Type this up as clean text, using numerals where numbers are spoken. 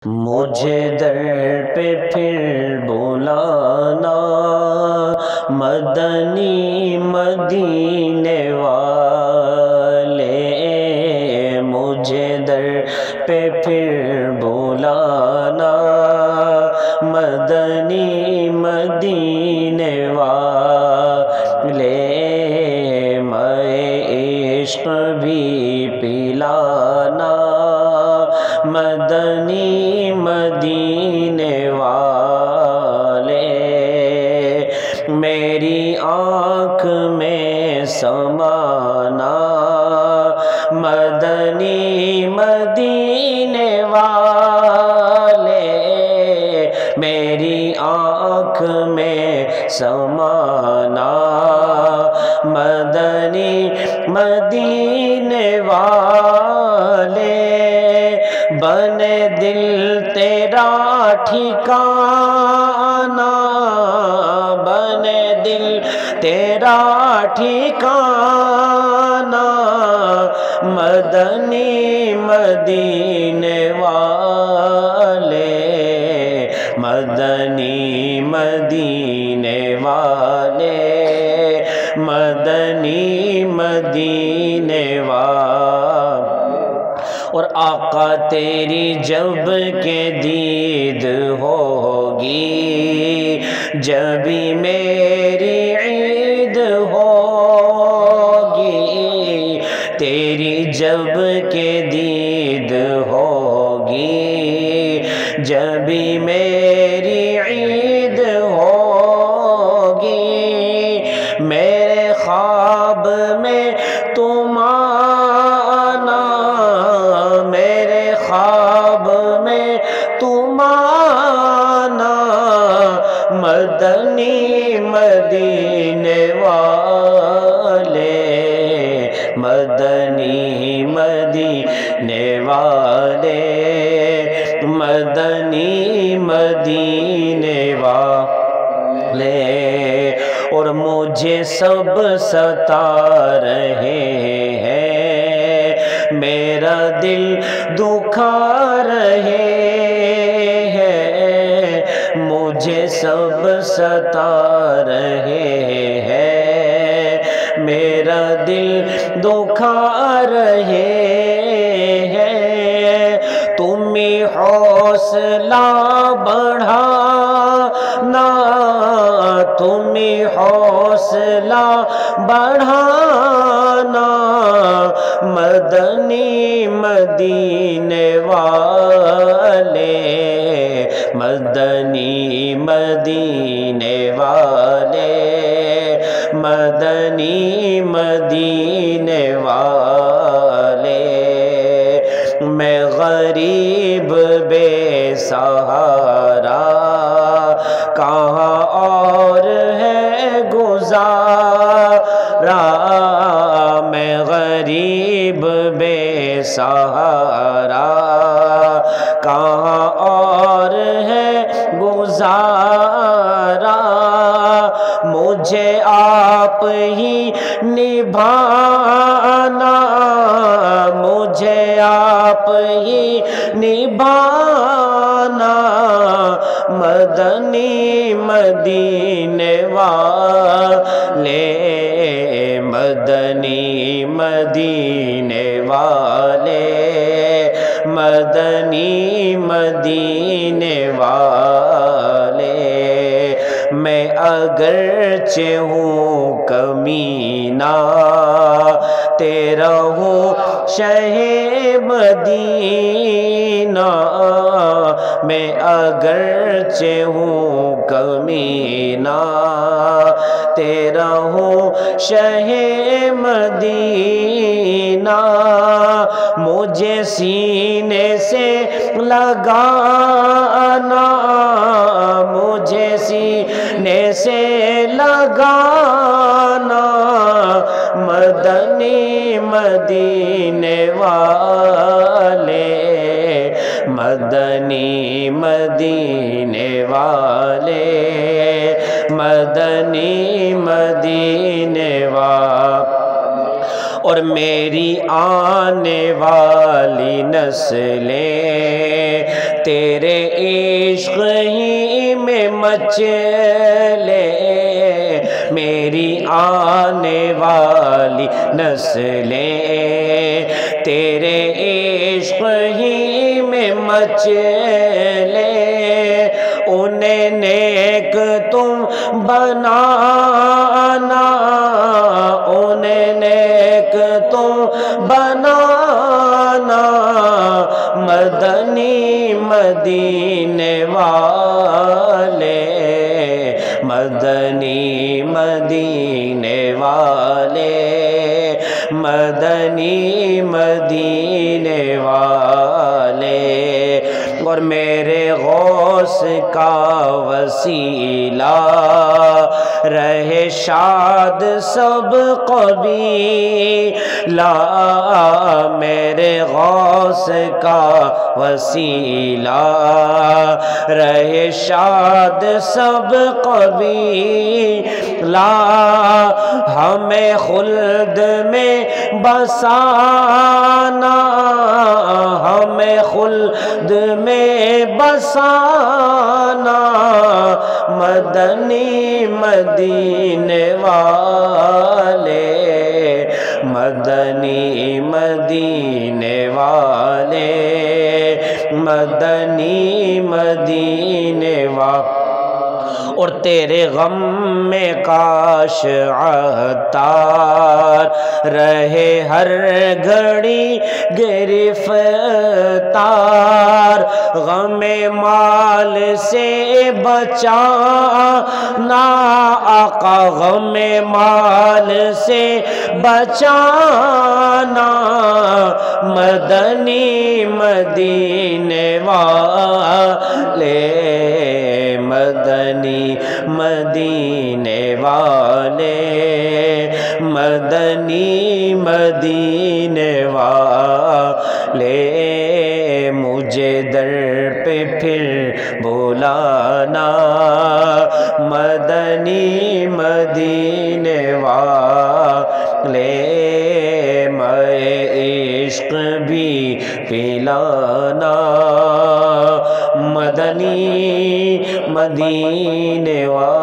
مجھے در پہ پھر بلانا مدنی مدینے والے، مجھے در پہ پھر بلانا مدنی مدینے والے، میں عشق بھی پلانا مدنی مدینے والے، میری آنکھ میں سمانا مدنی مدینے والے، میری آنکھ میں سمانا مدنی مدینے والے، بنے دل تیرا ٹھکانہ، بنے دل تیرا ٹھکانہ مدنی مدینے والے، مدنی مدینے والے، مدنی مدینے والے۔ اور آقا تیری جب کہ دید ہوگی، جبھی میری عید ہوگی، تیری جب کہ دید ہوگی، جبھی میری عید ہوگی، میرے خواب میں تم آنا، میرے خواب میں تم آنا مدنی مدینے والے، مدنی مدینے والے، مدنی مدینے والے۔ اور مجھے سب ستا رہے ہیں، میرا دل دکھا رہے ہیں، مجھے سب ستا رہے ہیں، میرا دل دکھا رہے ہیں، تم ہی حوصلہ بڑھانا، تم ہی حوصلہ بڑھانا مدنی مدینے والے، مدنی مدینے والے، مدنی مدینے والے، میں غریب بے سہارا کہاں اور ہے گزارا، میں غریب بے سہارا کہاں اور ہے گزارا، مجھے آپ ہی نبھانا، مجھے آپ ہی نبھانا مدنی مدینے والے، مدنی مدینے والے، مدنی مدینے والے، میں اگرچہ ہوں کمینہ تیرا ہوں شہ مدینہ، میں اگرچہ ہوں کمینہ تیرا ہوں شہ مدینہ، مجھے سینے سے لگانا، مجھے سینے سے لگانا مدنی مدینے والے، مدنی مدینے والے، مدنی مدینے والے۔ اور میری آنے والی نسلیں تیرے عشق ہی میں مچلے میری آنے والی نسلیں، تیرے عشق ہی میں مچلے انہیں نیک تم بنانا، انہیں نیک تم بنانا، مدنی مدینے والے، مدنی مدینے والے، مدنی مدینے والے، اور میرے غوث کا وسیلہ رہے شاد سب قبیلہ، میرے غوث کا وسیلہ رہے شاد سب قبیلہ، ہمیں خلد میں بسانا، ہمیں خلد میں بسانا، مدنی مدینے والے، مدنی مدینے والے، مدنی مدینے والے، اور تیرے غم میں کاش عطار رہے ہر گھڑی گرفتار، غم مال سے بچانا آقا، غم مال سے بچانا، مدنی مدینے والے، مدنی مدینے والے، مدنی مدینے والے، مجھے در پہ پھر بلانا، مدنی مدینے والے، میں عشق بھی پلانا، مدنی مدینے والے۔